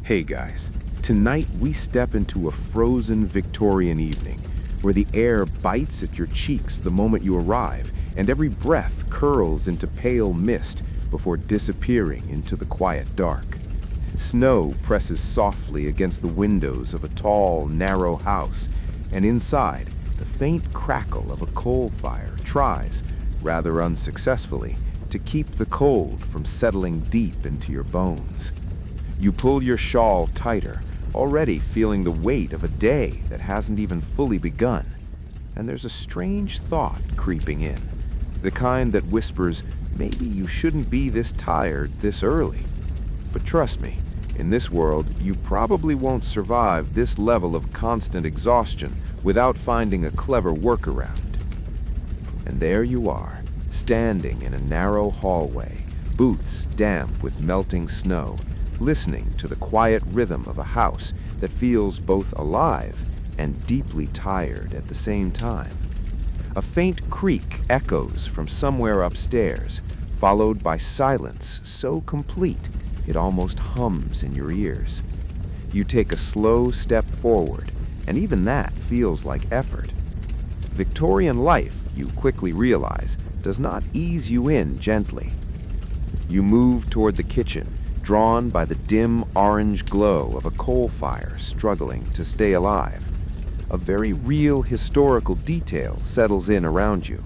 Hey guys, tonight we step into a frozen Victorian evening where the air bites at your cheeks the moment you arrive and every breath curls into pale mist before disappearing into the quiet dark. Snow presses softly against the windows of a tall, narrow house, and inside, the faint crackle of a coal fire tries, rather unsuccessfully, to keep the cold from settling deep into your bones. You pull your shawl tighter, already feeling the weight of a day that hasn't even fully begun. And there's a strange thought creeping in, the kind that whispers, maybe you shouldn't be this tired this early. But trust me, in this world, you probably won't survive this level of constant exhaustion without finding a clever workaround. And there you are, standing in a narrow hallway, boots damp with melting snow, listening to the quiet rhythm of a house that feels both alive and deeply tired at the same time. A faint creak echoes from somewhere upstairs, followed by silence so complete it almost hums in your ears. You take a slow step forward, and even that feels like effort. Victorian life, you quickly realize, does not ease you in gently. You move toward the kitchen, drawn by the dim orange glow of a coal fire struggling to stay alive. A very real historical detail settles in around you.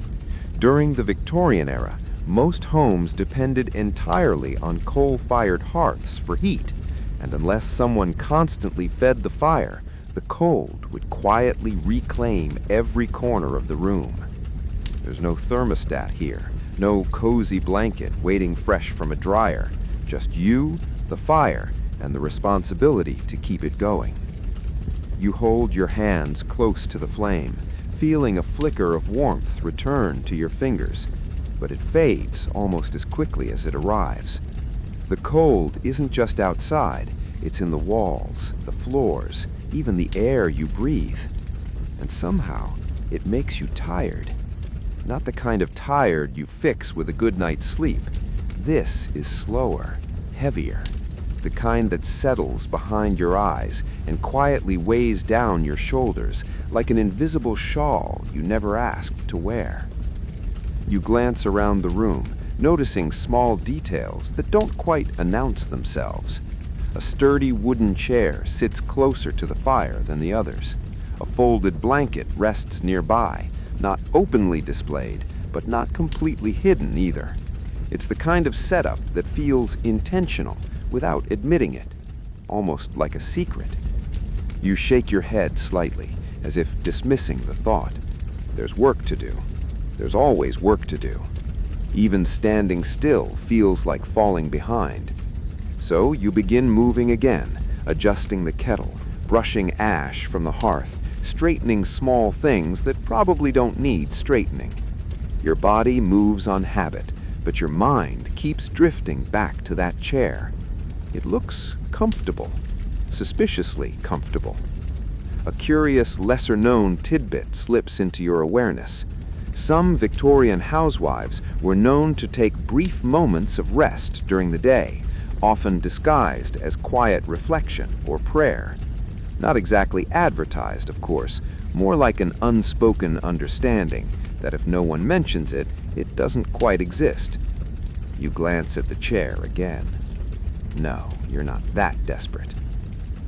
During the Victorian era, most homes depended entirely on coal-fired hearths for heat, and unless someone constantly fed the fire, the cold would quietly reclaim every corner of the room. There's no thermostat here, no cozy blanket waiting fresh from a dryer. Just you, the fire, and the responsibility to keep it going. You hold your hands close to the flame, feeling a flicker of warmth return to your fingers, but it fades almost as quickly as it arrives. The cold isn't just outside, it's in the walls, the floors, even the air you breathe. And somehow, it makes you tired. Not the kind of tired you fix with a good night's sleep. This is slower, heavier, the kind that settles behind your eyes and quietly weighs down your shoulders like an invisible shawl you never asked to wear. You glance around the room, noticing small details that don't quite announce themselves. A sturdy wooden chair sits closer to the fire than the others. A folded blanket rests nearby, not openly displayed, but not completely hidden either. It's the kind of setup that feels intentional without admitting it, almost like a secret. You shake your head slightly, as if dismissing the thought. There's work to do. There's always work to do. Even standing still feels like falling behind. So you begin moving again, adjusting the kettle, brushing ash from the hearth, straightening small things that probably don't need straightening. Your body moves on habit, but your mind keeps drifting back to that chair. It looks comfortable, suspiciously comfortable. A curious, lesser-known tidbit slips into your awareness. Some Victorian housewives were known to take brief moments of rest during the day, often disguised as quiet reflection or prayer. Not exactly advertised, of course, more like an unspoken understanding that if no one mentions it, it doesn't quite exist. You glance at the chair again. No, you're not that desperate.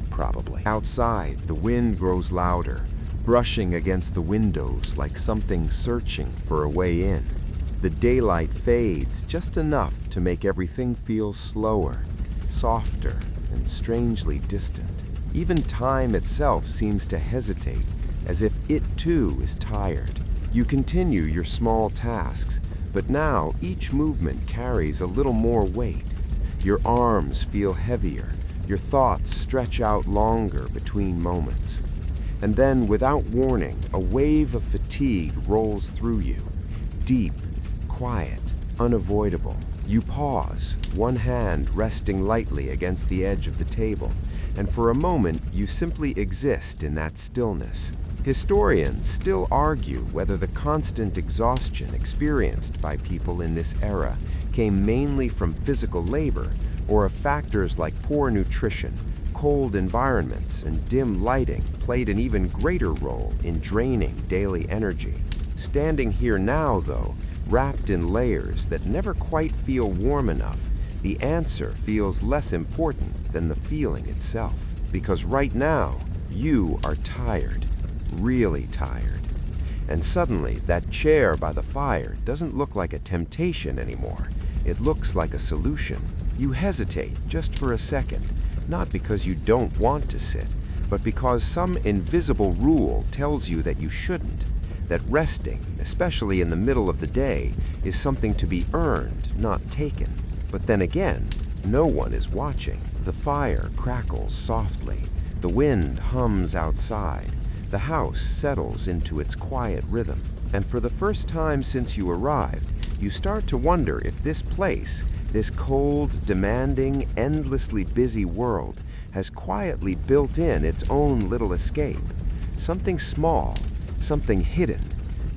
Probably. Outside, the wind grows louder, brushing against the windows like something searching for a way in. The daylight fades just enough to make everything feel slower, softer, and strangely distant. Even time itself seems to hesitate, as if it too is tired. You continue your small tasks, but now each movement carries a little more weight. Your arms feel heavier, your thoughts stretch out longer between moments. And then, without warning, a wave of fatigue rolls through you. Deep, quiet, unavoidable. You pause, one hand resting lightly against the edge of the table, and for a moment you simply exist in that stillness. Historians still argue whether the constant exhaustion experienced by people in this era came mainly from physical labor or of factors like poor nutrition, cold environments and dim lighting played an even greater role in draining daily energy. Standing here now, though, wrapped in layers that never quite feel warm enough, the answer feels less important than the feeling itself. Because right now, you are tired, really tired. And suddenly, that chair by the fire doesn't look like a temptation anymore. It looks like a solution. You hesitate just for a second, not because you don't want to sit, but because some invisible rule tells you that you shouldn't, that resting, especially in the middle of the day, is something to be earned, not taken. But then again, no one is watching. The fire crackles softly. The wind hums outside. The house settles into its quiet rhythm. And for the first time since you arrived, you start to wonder if this place, this cold, demanding, endlessly busy world, has quietly built in its own little escape. Something small, something hidden,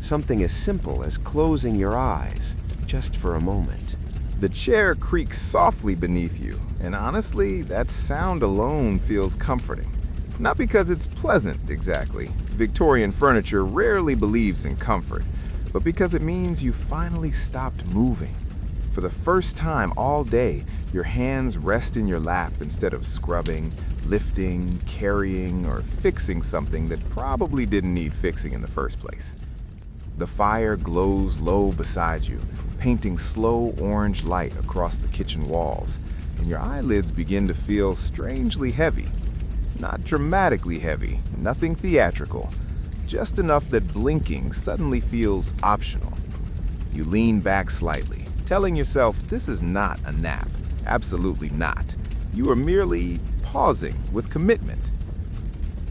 something as simple as closing your eyes, just for a moment. The chair creaks softly beneath you, and honestly, that sound alone feels comforting. Not because it's pleasant, exactly. Victorian furniture rarely believes in comfort, but because it means you finally stopped moving. For the first time all day, your hands rest in your lap instead of scrubbing, lifting, carrying, or fixing something that probably didn't need fixing in the first place. The fire glows low beside you, painting slow orange light across the kitchen walls, and your eyelids begin to feel strangely heavy. Not dramatically heavy, nothing theatrical, just enough that blinking suddenly feels optional. You lean back slightly, telling yourself this is not a nap. Absolutely not. You are merely pausing with commitment.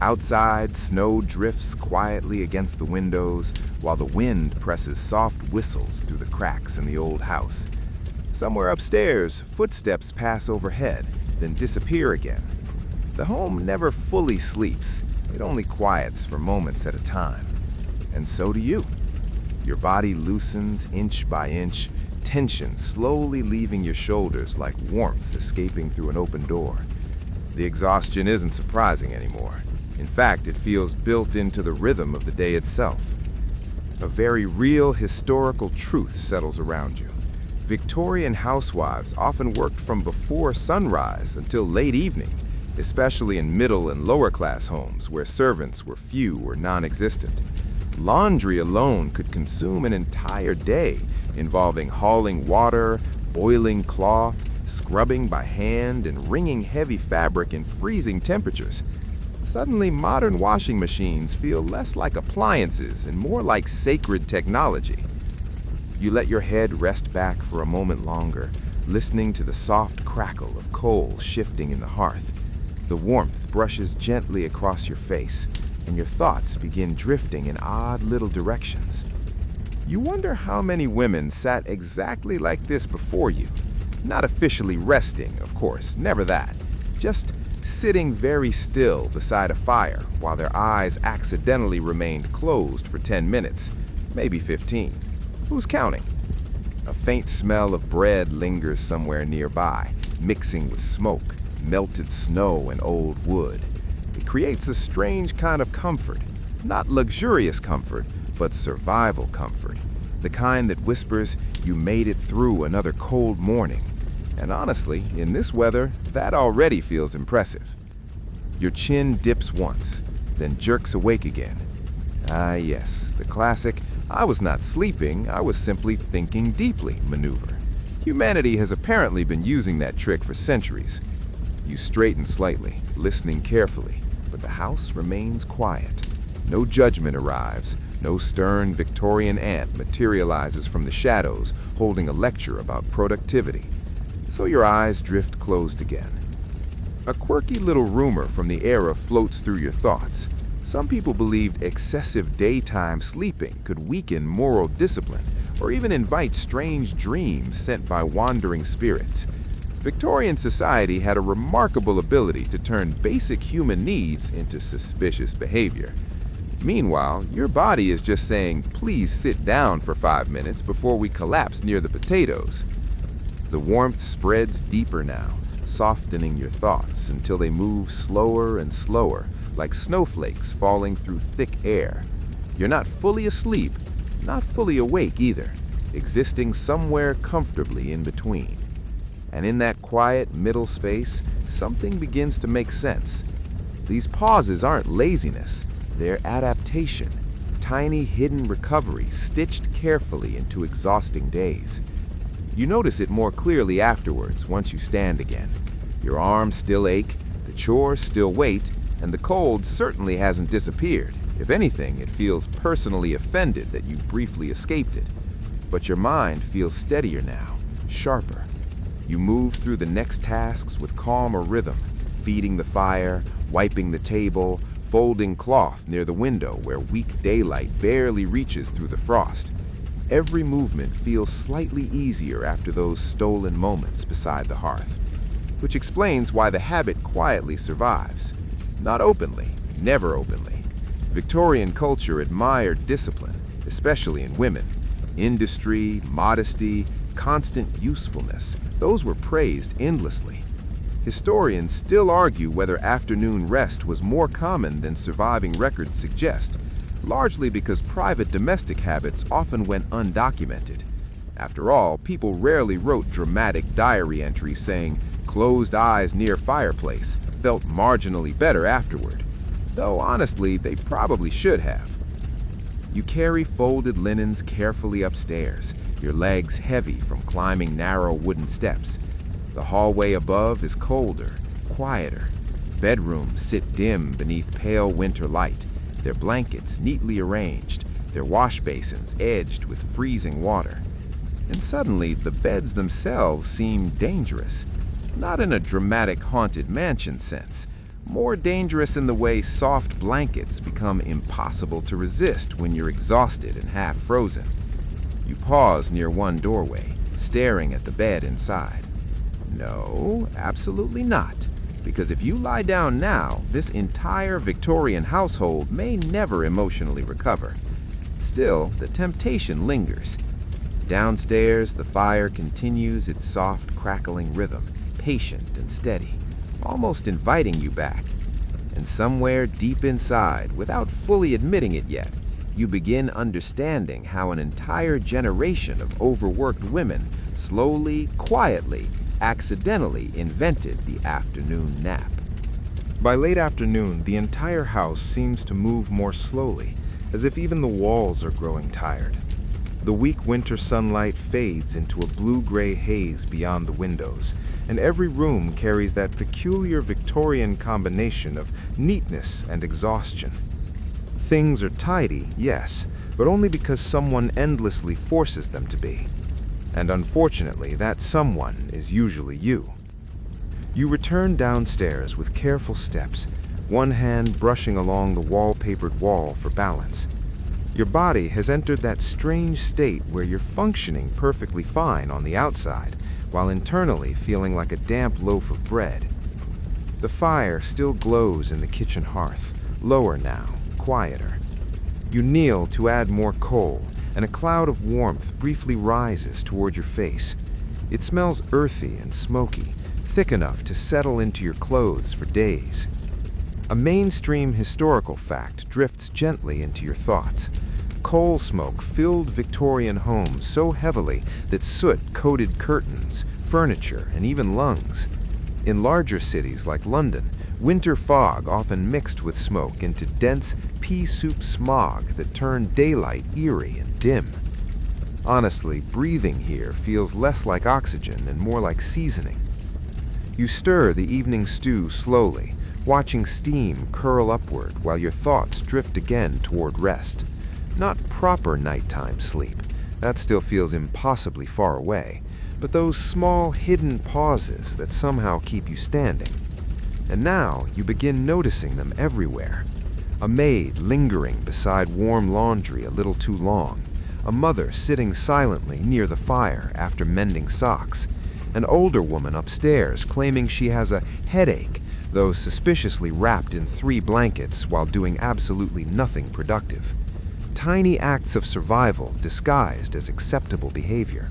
Outside, snow drifts quietly against the windows, while the wind presses soft whistles through the cracks in the old house. Somewhere upstairs, footsteps pass overhead, then disappear again. The home never fully sleeps. It only quiets for moments at a time. And so do you. Your body loosens inch by inch, tension slowly leaving your shoulders like warmth escaping through an open door. The exhaustion isn't surprising anymore. In fact, it feels built into the rhythm of the day itself. A very real historical truth settles around you. Victorian housewives often worked from before sunrise until late evening, especially in middle and lower class homes where servants were few or non-existent. Laundry alone could consume an entire day, involving hauling water, boiling cloth, scrubbing by hand, and wringing heavy fabric in freezing temperatures. Suddenly, modern washing machines feel less like appliances and more like sacred technology. You let your head rest back for a moment longer, listening to the soft crackle of coal shifting in the hearth. The warmth brushes gently across your face, and your thoughts begin drifting in odd little directions. You wonder how many women sat exactly like this before you. Not officially resting, of course, never that. Just sitting very still beside a fire while their eyes accidentally remained closed for 10 minutes, maybe 15. Who's counting? A faint smell of bread lingers somewhere nearby, mixing with smoke, melted snow, and old wood. It creates a strange kind of comfort. Not luxurious comfort, but survival comfort. The kind that whispers, you made it through another cold morning. And honestly, in this weather, that already feels impressive. Your chin dips once, then jerks awake again. Ah yes, the classic, I was not sleeping, I was simply thinking deeply maneuver. Humanity has apparently been using that trick for centuries. You straighten slightly, listening carefully, but the house remains quiet. No judgment arrives, no stern Victorian aunt materializes from the shadows, holding a lecture about productivity. So your eyes drift closed again. A quirky little rumor from the era floats through your thoughts. Some people believed excessive daytime sleeping could weaken moral discipline or even invite strange dreams sent by wandering spirits. Victorian society had a remarkable ability to turn basic human needs into suspicious behavior. Meanwhile, your body is just saying, please sit down for 5 minutes before we collapse near the potatoes. The warmth spreads deeper now, softening your thoughts until they move slower and slower, like snowflakes falling through thick air. You're not fully asleep, not fully awake either, existing somewhere comfortably in between. And in that quiet middle space, something begins to make sense. These pauses aren't laziness, they're adaptation, tiny hidden recovery stitched carefully into exhausting days. You notice it more clearly afterwards once you stand again. Your arms still ache, the chores still wait, and the cold certainly hasn't disappeared. If anything, it feels personally offended that you briefly escaped it. But your mind feels steadier now, sharper. You move through the next tasks with calmer rhythm, feeding the fire, wiping the table, folding cloth near the window where weak daylight barely reaches through the frost. Every movement feels slightly easier after those stolen moments beside the hearth, which explains why the habit quietly survives. Not openly, never openly. Victorian culture admired discipline, especially in women. Industry, modesty, constant usefulness, those were praised endlessly. Historians still argue whether afternoon rest was more common than surviving records suggest, largely because private domestic habits often went undocumented. After all, people rarely wrote dramatic diary entries saying, "Closed eyes near fireplace, felt marginally better afterward," though honestly, they probably should have. You carry folded linens carefully upstairs, your legs heavy from climbing narrow wooden steps. The hallway above is colder, quieter. Bedrooms sit dim beneath pale winter light, their blankets neatly arranged, their wash basins edged with freezing water. And suddenly, the beds themselves seem dangerous. Not in a dramatic haunted mansion sense, more dangerous in the way soft blankets become impossible to resist when you're exhausted and half frozen. You pause near one doorway, staring at the bed inside. No, absolutely not. Because if you lie down now, this entire Victorian household may never emotionally recover. Still, the temptation lingers. Downstairs, the fire continues its soft, crackling rhythm, patient and steady, almost inviting you back. And somewhere deep inside, without fully admitting it yet, you begin understanding how an entire generation of overworked women slowly, quietly, accidentally invented the afternoon nap. By late afternoon, the entire house seems to move more slowly, as if even the walls are growing tired. The weak winter sunlight fades into a blue-gray haze beyond the windows, and every room carries that peculiar Victorian combination of neatness and exhaustion. Things are tidy, yes, but only because someone endlessly forces them to be. And unfortunately, that someone is usually you. You return downstairs with careful steps, one hand brushing along the wallpapered wall for balance. Your body has entered that strange state where you're functioning perfectly fine on the outside, while internally feeling like a damp loaf of bread. The fire still glows in the kitchen hearth, lower now, quieter. You kneel to add more coal, and a cloud of warmth briefly rises toward your face. It smells earthy and smoky, thick enough to settle into your clothes for days. A mainstream historical fact drifts gently into your thoughts. Coal smoke filled Victorian homes so heavily that soot coated curtains, furniture, and even lungs. In larger cities like London, winter fog often mixed with smoke into dense pea soup smog that turned daylight eerie and dim. Honestly, breathing here feels less like oxygen and more like seasoning. You stir the evening stew slowly, watching steam curl upward while your thoughts drift again toward rest. Not proper nighttime sleep, that still feels impossibly far away, but those small hidden pauses that somehow keep you standing. And now you begin noticing them everywhere. A maid lingering beside warm laundry a little too long, a mother sitting silently near the fire after mending socks, an older woman upstairs claiming she has a headache, though suspiciously wrapped in 3 blankets while doing absolutely nothing productive. Tiny acts of survival disguised as acceptable behavior.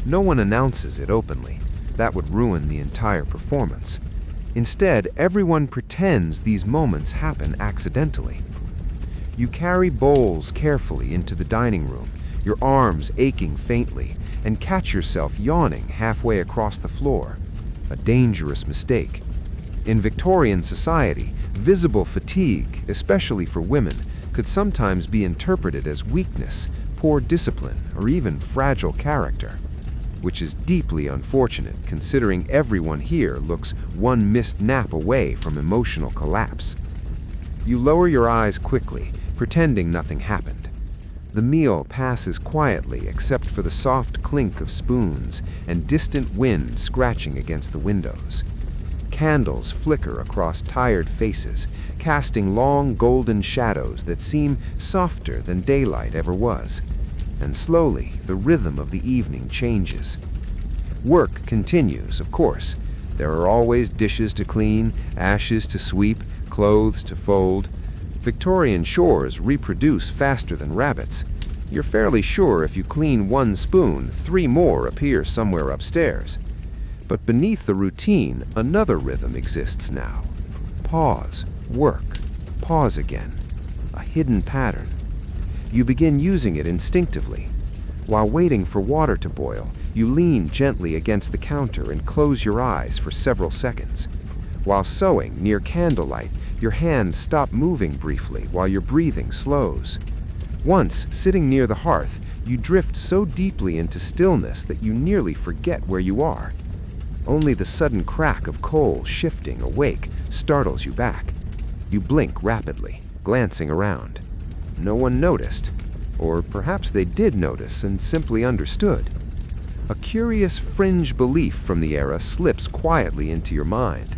No one announces it openly, That would ruin the entire performance. Instead, everyone pretends these moments happen accidentally. You carry bowls carefully into the dining room, your arms aching faintly, and catch yourself yawning halfway across the floor. A dangerous mistake. In Victorian society, visible fatigue, especially for women, could sometimes be interpreted as weakness, poor discipline, or even fragile character, which is deeply unfortunate considering everyone here looks one missed nap away from emotional collapse. You lower your eyes quickly, pretending nothing happened. The meal passes quietly except for the soft clink of spoons and distant wind scratching against the windows. Candles flicker across tired faces, casting long golden shadows that seem softer than daylight ever was. And slowly, the rhythm of the evening changes. Work continues, of course. There are always dishes to clean, ashes to sweep, clothes to fold. Victorian shores reproduce faster than rabbits. You're fairly sure if you clean one spoon, 3 more appear somewhere upstairs. But beneath the routine, another rhythm exists now. Pause, work, pause again. A hidden pattern. You begin using it instinctively. While waiting for water to boil, you lean gently against the counter and close your eyes for several seconds. While sewing near candlelight, your hands stop moving briefly while your breathing slows. Once, sitting near the hearth, you drift so deeply into stillness that you nearly forget where you are. Only the sudden crack of coal shifting awake startles you back. You blink rapidly, glancing around. No one noticed, or perhaps they did notice and simply understood. A curious fringe belief from the era slips quietly into your mind.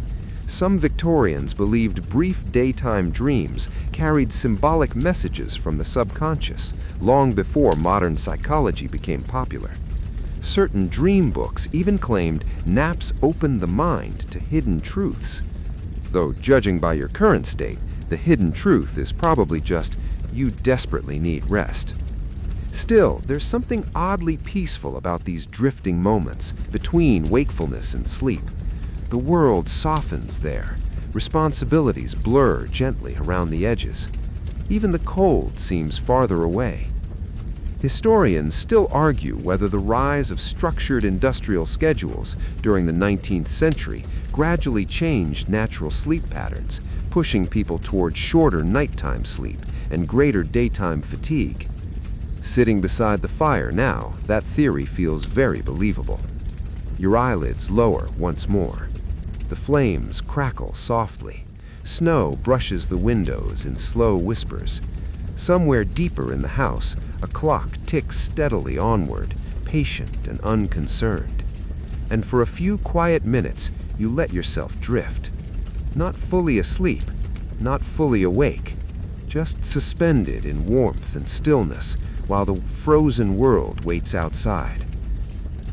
Some Victorians believed brief daytime dreams carried symbolic messages from the subconscious, long before modern psychology became popular. Certain dream books even claimed naps opened the mind to hidden truths. Though, judging by your current state, the hidden truth is probably just you desperately need rest. Still, there's something oddly peaceful about these drifting moments between wakefulness and sleep. The world softens there. Responsibilities blur gently around the edges. Even the cold seems farther away. Historians still argue whether the rise of structured industrial schedules during the 19th century gradually changed natural sleep patterns, pushing people toward shorter nighttime sleep and greater daytime fatigue. Sitting beside the fire now, that theory feels very believable. Your eyelids lower once more. The flames crackle softly. Snow brushes the windows in slow whispers. Somewhere deeper in the house, a clock ticks steadily onward, patient and unconcerned. And for a few quiet minutes, you let yourself drift. Not fully asleep, not fully awake, just suspended in warmth and stillness while the frozen world waits outside.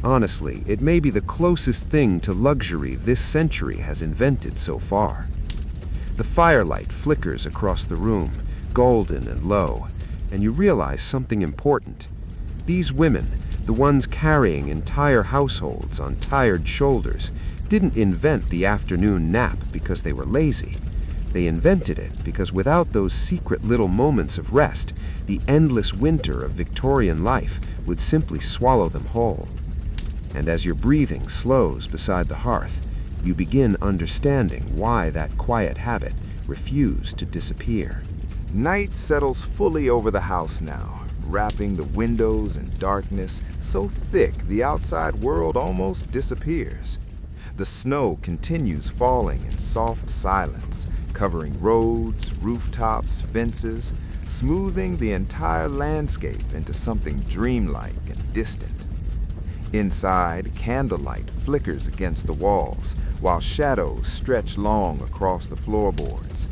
Honestly, it may be the closest thing to luxury this century has invented so far. The firelight flickers across the room, golden and low, and you realize something important. These women, the ones carrying entire households on tired shoulders, didn't invent the afternoon nap because they were lazy. They invented it because without those secret little moments of rest, the endless winter of Victorian life would simply swallow them whole. And as your breathing slows beside the hearth, you begin understanding why that quiet habit refused to disappear. Night settles fully over the house now, wrapping the windows in darkness so thick the outside world almost disappears. The snow continues falling in soft silence, covering roads, rooftops, fences, smoothing the entire landscape into something dreamlike and distant. Inside, candlelight flickers against the walls, while shadows stretch long across the floorboards.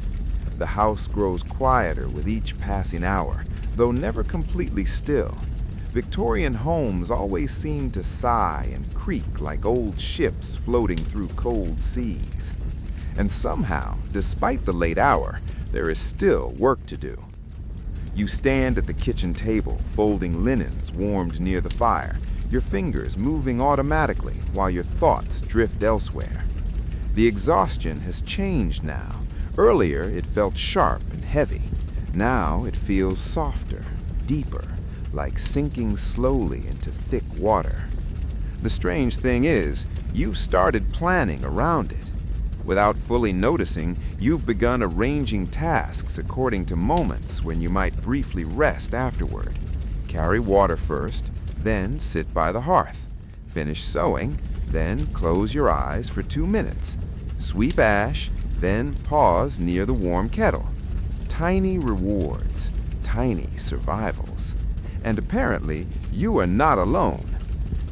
The house grows quieter with each passing hour, though never completely still. Victorian homes always seem to sigh and creak like old ships floating through cold seas. And somehow, despite the late hour, there is still work to do. You stand at the kitchen table, folding linens warmed near the fire, your fingers moving automatically while your thoughts drift elsewhere. The exhaustion has changed now. Earlier, it felt sharp and heavy. Now it feels softer, deeper, like sinking slowly into thick water. The strange thing is, you've started planning around it. Without fully noticing, you've begun arranging tasks according to moments when you might briefly rest afterward. Carry water first, then sit by the hearth. Finish sewing, then close your eyes for 2 minutes. Sweep ash, then pause near the warm kettle. Tiny rewards, tiny survivals. And apparently, you are not alone.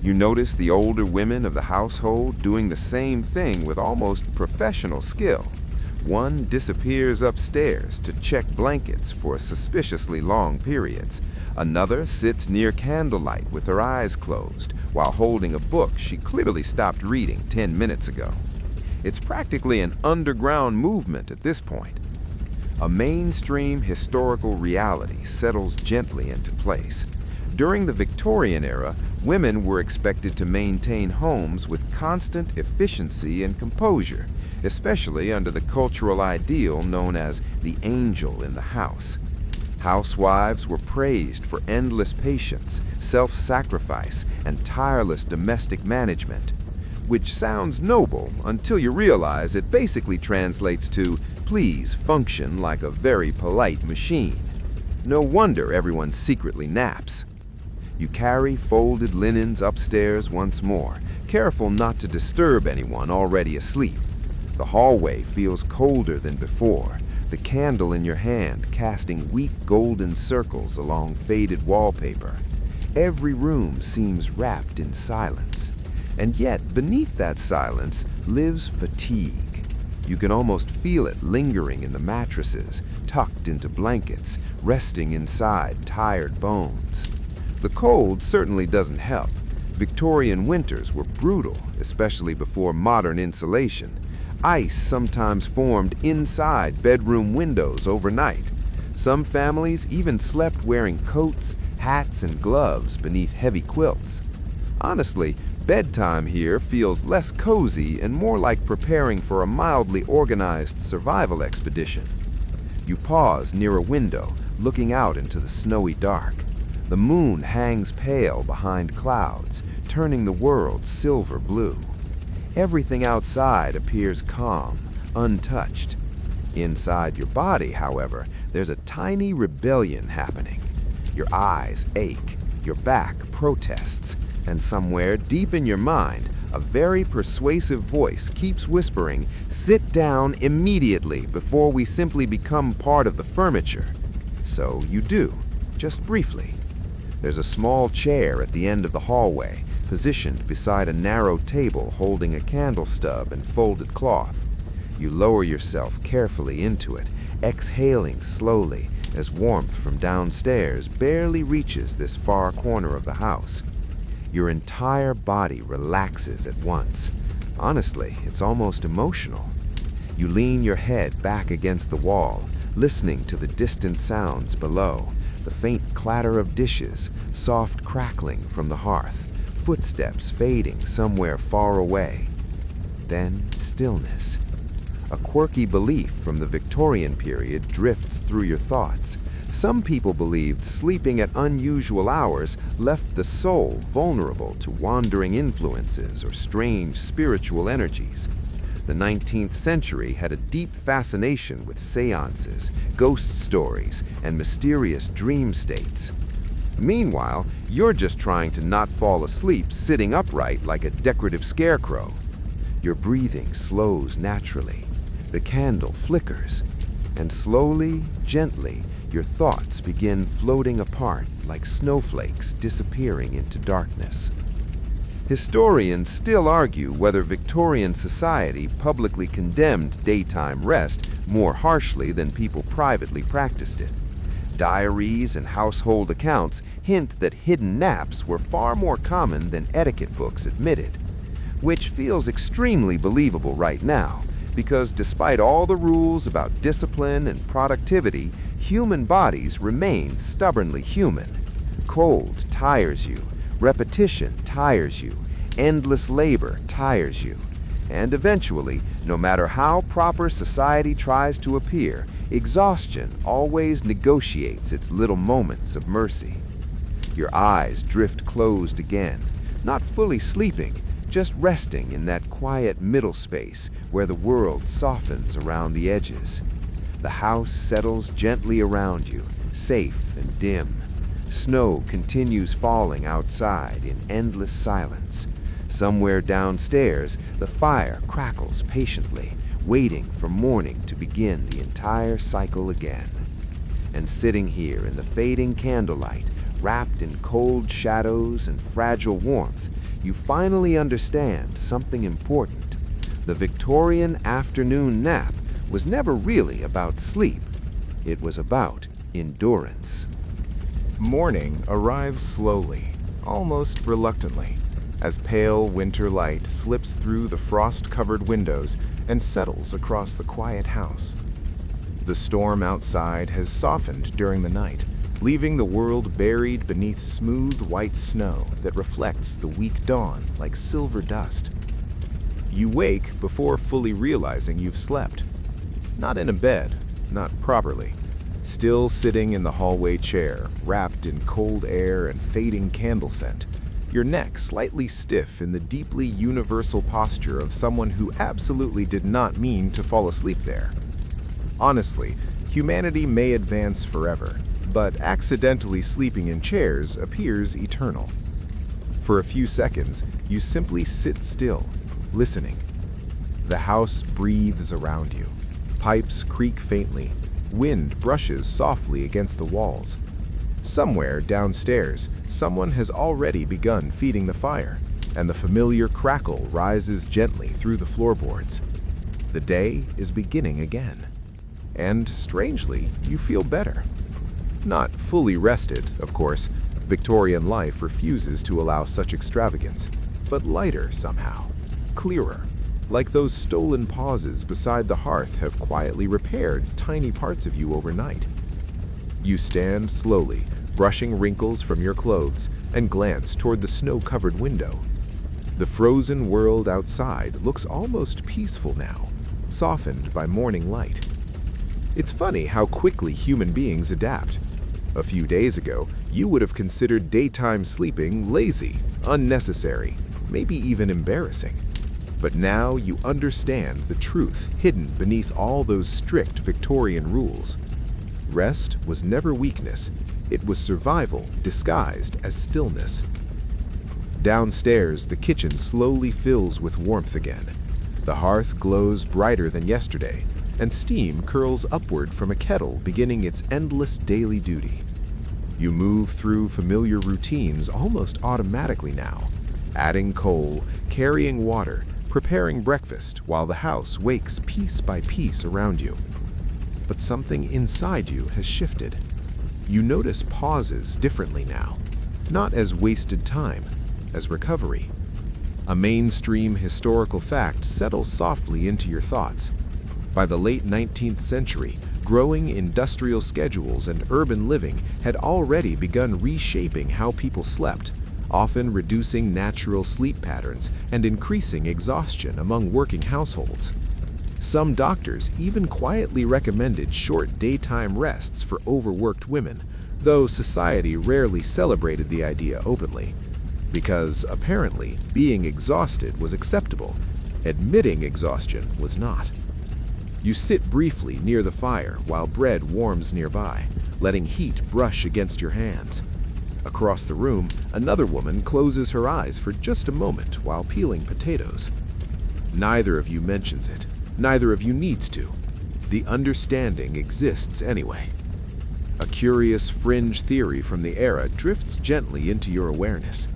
You notice the older women of the household doing the same thing with almost professional skill. One disappears upstairs to check blankets for suspiciously long periods. Another sits near candlelight with her eyes closed while holding a book she clearly stopped reading 10 minutes ago. It's practically an underground movement at this point. A mainstream historical reality settles gently into place. During the Victorian era, women were expected to maintain homes with constant efficiency and composure, especially under the cultural ideal known as the angel in the house. Housewives were praised for endless patience, self-sacrifice, and tireless domestic management, which sounds noble until you realize it basically translates to, please function like a very polite machine. No wonder everyone secretly naps. You carry folded linens upstairs once more, careful not to disturb anyone already asleep. The hallway feels colder than before, the candle in your hand casting weak golden circles along faded wallpaper. Every room seems wrapped in silence, and yet beneath that silence lives fatigue. You can almost feel it lingering in the mattresses, tucked into blankets, resting inside tired bones. The cold certainly doesn't help. Victorian winters were brutal, especially before modern insulation. Ice sometimes formed inside bedroom windows overnight. Some families even slept wearing coats, hats, and gloves beneath heavy quilts. Honestly, bedtime here feels less cozy and more like preparing for a mildly organized survival expedition. You pause near a window, looking out into the snowy dark. The moon hangs pale behind clouds, turning the world silver blue. Everything outside appears calm, untouched. Inside your body, however, there's a tiny rebellion happening. Your eyes ache, your back protests, and somewhere deep in your mind, a very persuasive voice keeps whispering, "Sit down immediately before we simply become part of the furniture." So you do, just briefly. There's a small chair at the end of the hallway, positioned beside a narrow table holding a candle stub and folded cloth. You lower yourself carefully into it, exhaling slowly as warmth from downstairs barely reaches this far corner of the house. Your entire body relaxes at once. Honestly, it's almost emotional. You lean your head back against the wall, listening to the distant sounds below, the faint clatter of dishes, soft crackling from the hearth, footsteps fading somewhere far away. Then stillness. A quirky belief from the Victorian period drifts through your thoughts. Some people believed sleeping at unusual hours left the soul vulnerable to wandering influences or strange spiritual energies. The 19th century had a deep fascination with seances, ghost stories, and mysterious dream states. Meanwhile, you're just trying to not fall asleep sitting upright like a decorative scarecrow. Your breathing slows naturally. The candle flickers, and slowly, gently, your thoughts begin floating apart like snowflakes disappearing into darkness. Historians still argue whether Victorian society publicly condemned daytime rest more harshly than people privately practiced it. Diaries and household accounts hint that hidden naps were far more common than etiquette books admitted, which feels extremely believable right now, because despite all the rules about discipline and productivity, human bodies remain stubbornly human. Cold tires you, Repetition tires you, endless labor tires you, and eventually, no matter how proper society tries to appear, exhaustion always negotiates its little moments of mercy. Your eyes drift closed again, not fully sleeping, just resting in that quiet middle space where the world softens around the edges. The house settles gently around you, safe and dim. Snow continues falling outside in endless silence. Somewhere downstairs, the fire crackles patiently, waiting for morning to begin the entire cycle again. And sitting here in the fading candlelight, wrapped in cold shadows and fragile warmth, you finally understand something important. The Victorian afternoon nap was never really about sleep. It was about endurance. Morning arrives slowly, almost reluctantly, as pale winter light slips through the frost-covered windows and settles across the quiet house. The storm outside has softened during the night, leaving the world buried beneath smooth white snow that reflects the weak dawn like silver dust. You wake before fully realizing you've slept. Not in a bed, not properly. Still sitting in the hallway chair, wrapped in cold air and fading candle scent, your neck slightly stiff in the deeply universal posture of someone who absolutely did not mean to fall asleep there. Honestly, humanity may advance forever, but accidentally sleeping in chairs appears eternal. For a few seconds, you simply sit still, listening. The house breathes around you. Pipes creak faintly. Wind brushes softly against the walls. Somewhere downstairs, someone has already begun feeding the fire, and the familiar crackle rises gently through the floorboards. The day is beginning again. And strangely, you feel better. Not fully rested, of course. Victorian life refuses to allow such extravagance, but lighter somehow, clearer, like those stolen pauses beside the hearth have quietly repaired tiny parts of you overnight. You stand slowly, brushing wrinkles from your clothes, and glance toward the snow-covered window. The frozen world outside looks almost peaceful now, softened by morning light. It's funny how quickly human beings adapt. A few days ago, you would have considered daytime sleeping lazy, unnecessary, maybe even embarrassing. But now you understand the truth hidden beneath all those strict Victorian rules. Rest was never weakness. It was survival disguised as stillness. Downstairs, the kitchen slowly fills with warmth again. The hearth glows brighter than yesterday, and steam curls upward from a kettle beginning its endless daily duty. You move through familiar routines almost automatically now, adding coal, carrying water, preparing breakfast while the house wakes piece by piece around you. But something inside you has shifted. You notice pauses differently now, not as wasted time, as recovery. A mainstream historical fact settles softly into your thoughts. By the late 19th century, growing industrial schedules and urban living had already begun reshaping how people slept, often reducing natural sleep patterns and increasing exhaustion among working households. Some doctors even quietly recommended short daytime rests for overworked women, though society rarely celebrated the idea openly. Because, apparently, being exhausted was acceptable, admitting exhaustion was not. You sit briefly near the fire while bread warms nearby, letting heat brush against your hands. Across the room, another woman closes her eyes for just a moment while peeling potatoes. Neither of you mentions it. Neither of you needs to. The understanding exists anyway. A curious fringe theory from the era drifts gently into your awareness.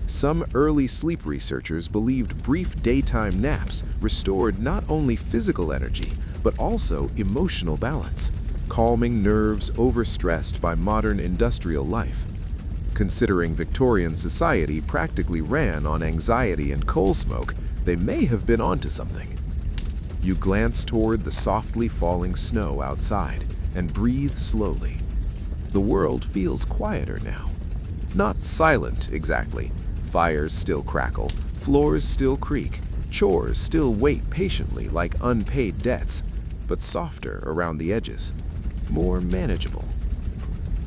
Some early sleep researchers believed brief daytime naps restored not only physical energy, but also emotional balance, calming nerves overstressed by modern industrial life. Considering Victorian society practically ran on anxiety and coal smoke, they may have been onto something. You glance toward the softly falling snow outside and breathe slowly. The world feels quieter now. Not silent, exactly. Fires still crackle, floors still creak, chores still wait patiently like unpaid debts, but softer around the edges, more manageable.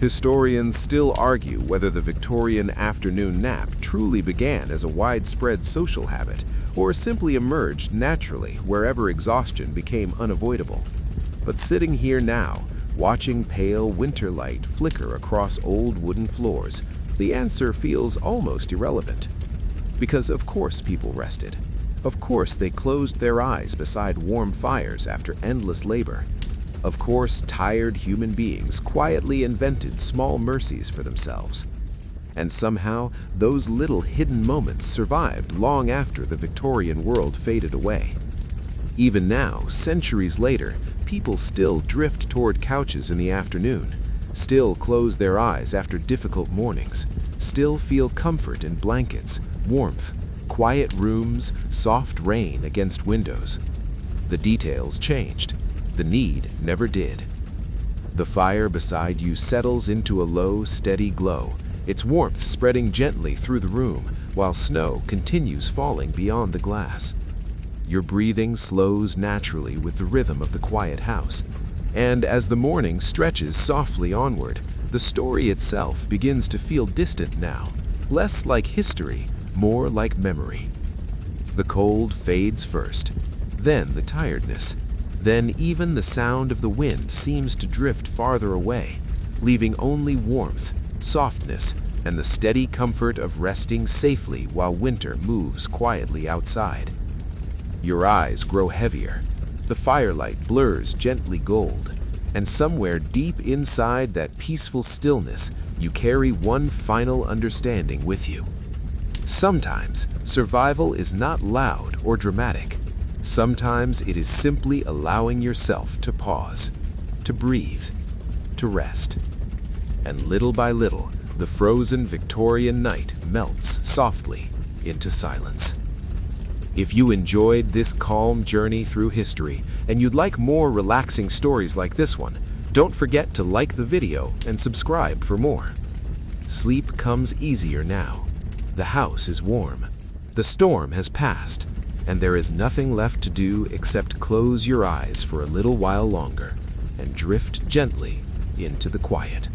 Historians still argue whether the Victorian afternoon nap truly began as a widespread social habit or simply emerged naturally wherever exhaustion became unavoidable. But sitting here now, watching pale winter light flicker across old wooden floors, the answer feels almost irrelevant. Because of course people rested. Of course they closed their eyes beside warm fires after endless labor. Of course tired human beings quietly invented small mercies for themselves. And somehow those little hidden moments survived long after the Victorian world faded away. Even now, centuries later, people still drift toward couches in the afternoon, still close their eyes after difficult mornings, still feel comfort in blankets, warmth, quiet rooms, soft rain against windows. The details changed. The need never did. The fire beside you settles into a low, steady glow, its warmth spreading gently through the room while snow continues falling beyond the glass. Your breathing slows naturally with the rhythm of the quiet house, and as the morning stretches softly onward, the story itself begins to feel distant now, less like history, more like memory. The cold fades first, then the tiredness, then even the sound of the wind seems to drift farther away, leaving only warmth, softness, and the steady comfort of resting safely while winter moves quietly outside. Your eyes grow heavier, the firelight blurs gently gold, and somewhere deep inside that peaceful stillness, you carry one final understanding with you. Sometimes, survival is not loud or dramatic. Sometimes it is simply allowing yourself to pause, to breathe, to rest. And little by little, the frozen Victorian night melts softly into silence. If you enjoyed this calm journey through history and you'd like more relaxing stories like this one, don't forget to like the video and subscribe for more. Sleep comes easier now. The house is warm. The storm has passed, and there is nothing left to do except close your eyes for a little while longer and drift gently into the quiet.